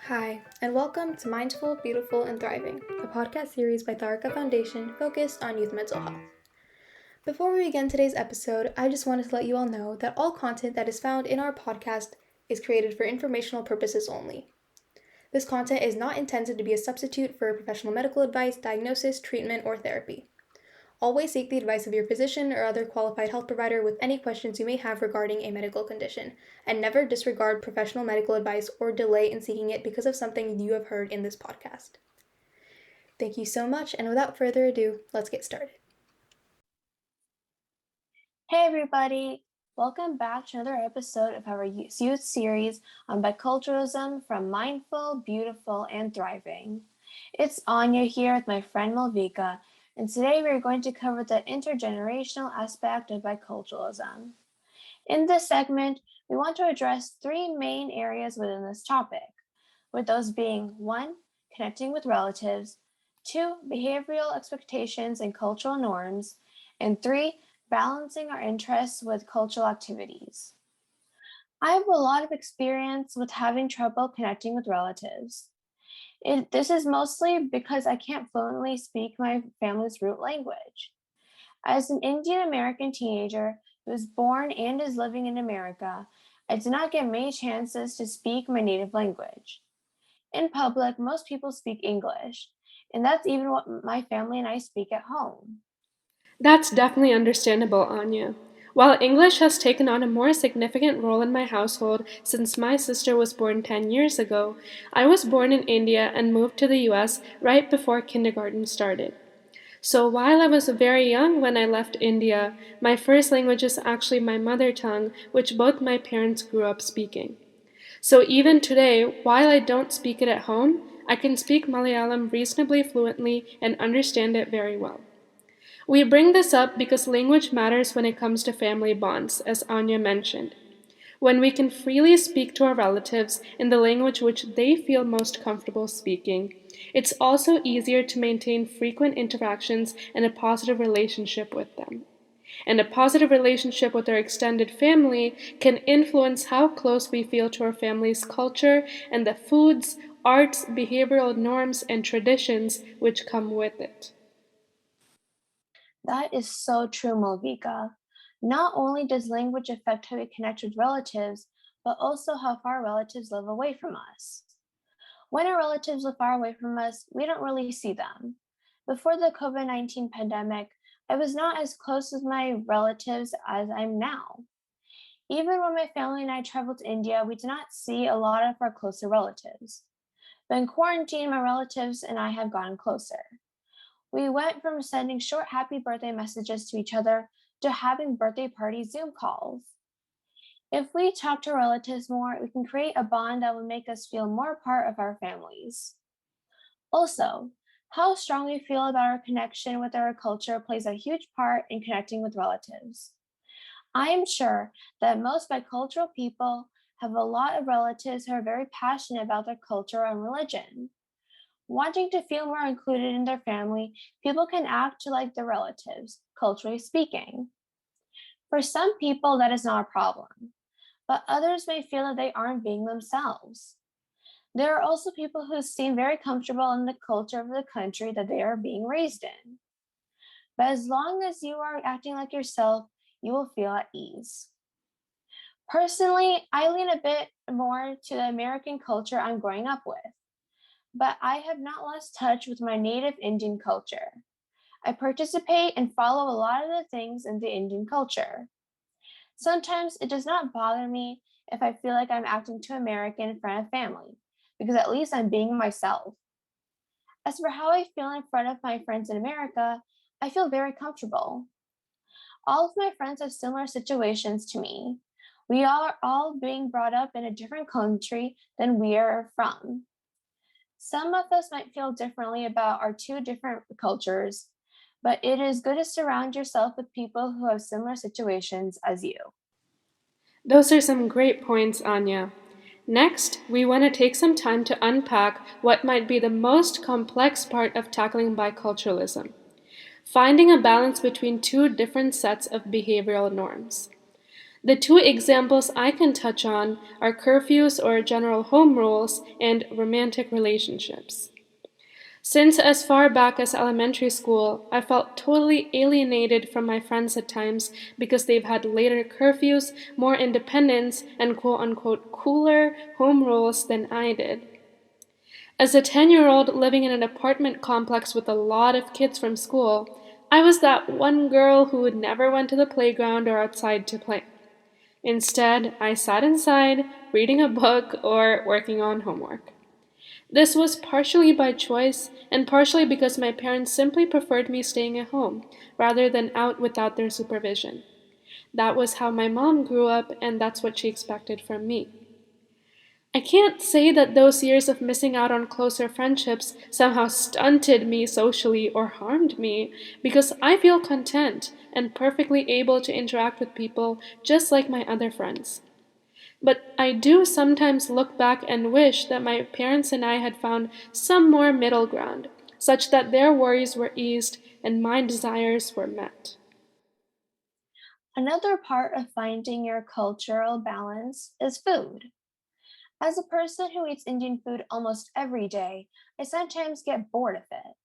Hi, and welcome to Mindful, Beautiful, and Thriving, a podcast series by Taarikas Foundation focused on youth mental health. Before we begin today's episode, I just wanted to let you all know that all content that is found in our podcast is created for informational purposes only. This content is not intended to be a substitute for professional medical advice, diagnosis, treatment, or therapy. Always seek the advice of your physician or other qualified health provider with any questions you may have regarding a medical condition, and never disregard professional medical advice or delay in seeking it because of something you have heard in this podcast. Thank you so much, and without further ado, let's get started. Hey everybody, welcome back to another episode of our youth series on biculturalism from Mindful, Beautiful, and Thriving. It's Anya here with my friend Malvika, and today we're going to cover the intergenerational aspect of biculturalism. In this segment, we want to address three main areas within this topic, with those being 1. Connecting with relatives, 2. Behavioral expectations and cultural norms, and 3. Balancing our interests with cultural activities. I have a lot of experience with having trouble connecting with relatives. This is mostly because I can't fluently speak my family's root language. As an Indian American teenager who was born and is living in America, I did not get many chances to speak my native language. In public, most people speak English, and that's even what my family and I speak at home. That's definitely understandable, Anya. While English has taken on a more significant role in my household since my sister was born 10 years ago, I was born in India and moved to the US right before kindergarten started. So while I was very young when I left India, my first language is actually my mother tongue, which both my parents grew up speaking. So even today, while I don't speak it at home, I can speak Malayalam reasonably fluently and understand it very well. We bring this up because language matters when it comes to family bonds, as Anya mentioned. When we can freely speak to our relatives in the language which they feel most comfortable speaking, it's also easier to maintain frequent interactions and a positive relationship with them. And a positive relationship with our extended family can influence how close we feel to our family's culture and the foods, arts, behavioral norms, and traditions which come with it. That is so true, Malvika. Not only does language affect how we connect with relatives, but also how far relatives live away from us. When our relatives live far away from us, we don't really see them. Before the COVID-19 pandemic, I was not as close with my relatives as I'm now. Even when my family and I traveled to India, we did not see a lot of our closer relatives. But in quarantine, my relatives and I have gotten closer. We went from sending short happy birthday messages to each other to having birthday party Zoom calls. If we talk to relatives more, we can create a bond that will make us feel more a part of our families. Also, how strong we feel about our connection with our culture plays a huge part in connecting with relatives. I am sure that most bicultural people have a lot of relatives who are very passionate about their culture and religion. Wanting to feel more included in their family, people can act like their relatives, culturally speaking. For some people, that is not a problem, but others may feel that they aren't being themselves. There are also people who seem very comfortable in the culture of the country that they are being raised in. But as long as you are acting like yourself, you will feel at ease. Personally, I lean a bit more to the American culture I'm growing up with, but I have not lost touch with my native Indian culture. I participate and follow a lot of the things in the Indian culture. Sometimes it does not bother me if I feel like I'm acting too American in front of family, because at least I'm being myself. As for how I feel in front of my friends in America, I feel very comfortable. All of my friends have similar situations to me. We are all being brought up in a different country than we are from. Some of us might feel differently about our two different cultures, but it is good to surround yourself with people who have similar situations as you. Those are some great points, Anya. Next, we want to take some time to unpack what might be the most complex part of tackling biculturalism: finding a balance between two different sets of behavioral norms. The two examples I can touch on are curfews or general home rules and romantic relationships. Since as far back as elementary school, I felt totally alienated from my friends at times because they've had later curfews, more independence, and quote unquote cooler home rules than I did. As a 10-year-old living in an apartment complex with a lot of kids from school, I was that one girl who never went to the playground or outside to play. Instead, I sat inside, reading a book or working on homework. This was partially by choice and partially because my parents simply preferred me staying at home rather than out without their supervision. That was how my mom grew up, and that's what she expected from me. I can't say that those years of missing out on closer friendships somehow stunted me socially or harmed me, because I feel content and perfectly able to interact with people just like my other friends. But I do sometimes look back and wish that my parents and I had found some more middle ground, such that their worries were eased and my desires were met. Another part of finding your cultural balance is food. As a person who eats Indian food almost every day, I sometimes get bored of it.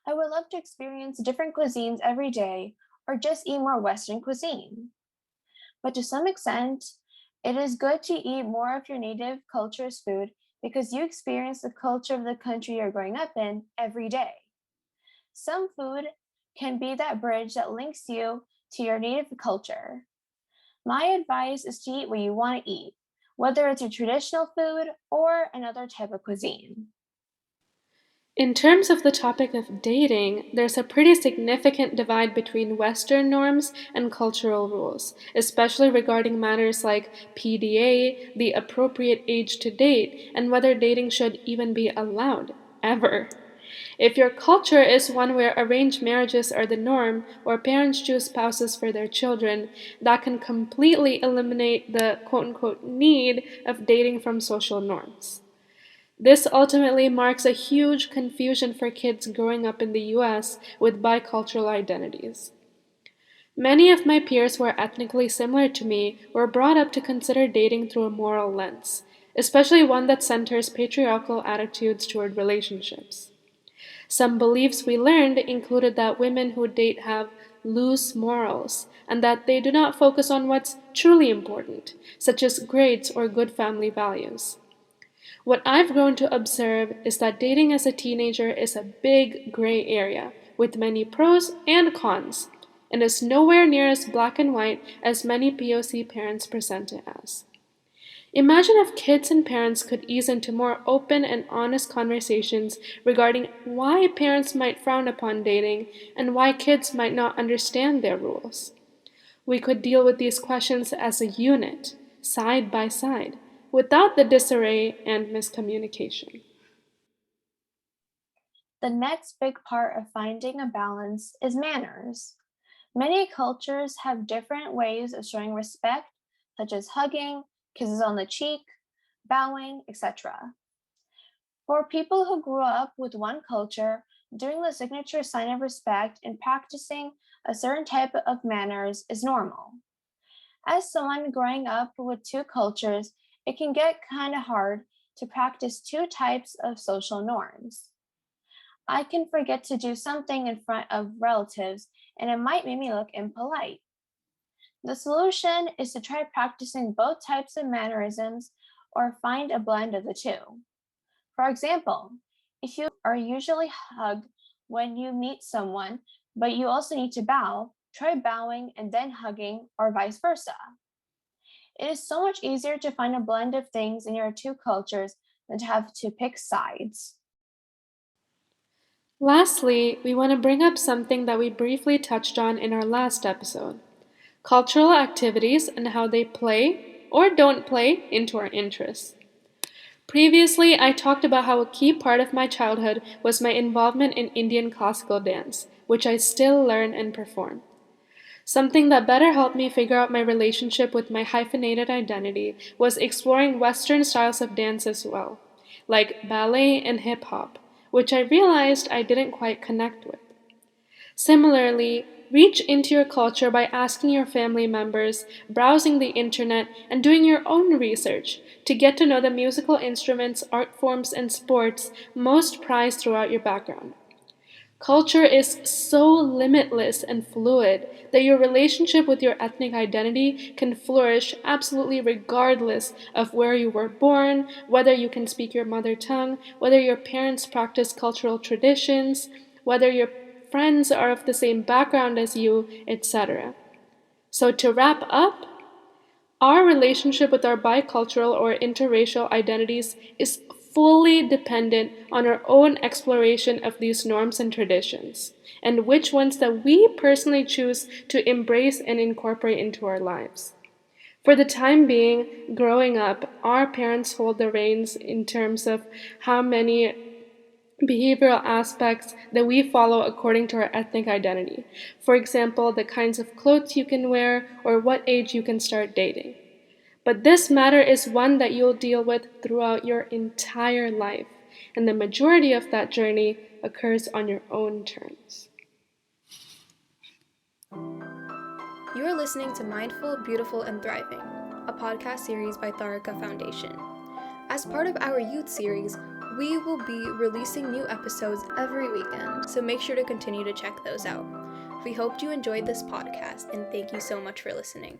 I would love to experience different cuisines every day or just eat more Western cuisine. But to some extent, it is good to eat more of your native culture's food because you experience the culture of the country you're growing up in every day. Some food can be that bridge that links you to your native culture. My advice is to eat what you want to eat, whether it's your traditional food or another type of cuisine. In terms of the topic of dating, there's a pretty significant divide between Western norms and cultural rules, especially regarding matters like PDA, the appropriate age to date, and whether dating should even be allowed, ever. If your culture is one where arranged marriages are the norm, or parents choose spouses for their children, that can completely eliminate the quote unquote need of dating from social norms. This ultimately marks a huge confusion for kids growing up in the US with bicultural identities. Many of my peers who are ethnically similar to me were brought up to consider dating through a moral lens, especially one that centers patriarchal attitudes toward relationships. Some beliefs we learned included that women who date have loose morals and that they do not focus on what's truly important, such as grades or good family values. What I've grown to observe is that dating as a teenager is a big gray area with many pros and cons, and is nowhere near as black and white as many POC parents present it as. Imagine if kids and parents could ease into more open and honest conversations regarding why parents might frown upon dating and why kids might not understand their rules. We could deal with these questions as a unit, side by side, without the disarray and miscommunication. The next big part of finding a balance is manners. Many cultures have different ways of showing respect, such as hugging, kisses on the cheek, bowing, etc. For people who grew up with one culture, doing the signature sign of respect and practicing a certain type of manners is normal. As someone growing up with two cultures, it can get kind of hard to practice two types of social norms. I can forget to do something in front of relatives, and it might make me look impolite. The solution is to try practicing both types of mannerisms or find a blend of the two. For example, if you are usually hugged when you meet someone, but you also need to bow, try bowing and then hugging, or vice versa. It is so much easier to find a blend of things in your two cultures than to have to pick sides. Lastly, we want to bring up something that we briefly touched on in our last episode: cultural activities and how they play or don't play into our interests. Previously, I talked about how a key part of my childhood was my involvement in Indian classical dance, which I still learn and perform. Something that better helped me figure out my relationship with my hyphenated identity was exploring Western styles of dance as well, like ballet and hip hop, which I realized I didn't quite connect with. Similarly, reach into your culture by asking your family members, browsing the internet, and doing your own research to get to know the musical instruments, art forms, and sports most prized throughout your background. Culture is so limitless and fluid that your relationship with your ethnic identity can flourish absolutely regardless of where you were born, whether you can speak your mother tongue, whether your parents practice cultural traditions, whether your friends are of the same background as you, etc. So, to wrap up, our relationship with our bicultural or interracial identities is fully dependent on our own exploration of these norms and traditions, and which ones that we personally choose to embrace and incorporate into our lives. For the time being, growing up, our parents hold the reins in terms of how many behavioral aspects that we follow according to our ethnic identity. For example, the kinds of clothes you can wear or what age you can start dating. But this matter is one that you'll deal with throughout your entire life, and the majority of that journey occurs on your own terms. You are listening to Mindful, Beautiful, and Thriving, a podcast series by Taarika Foundation. As part of our youth series, we will be releasing new episodes every weekend, so make sure to continue to check those out. We hope you enjoyed this podcast, and thank you so much for listening.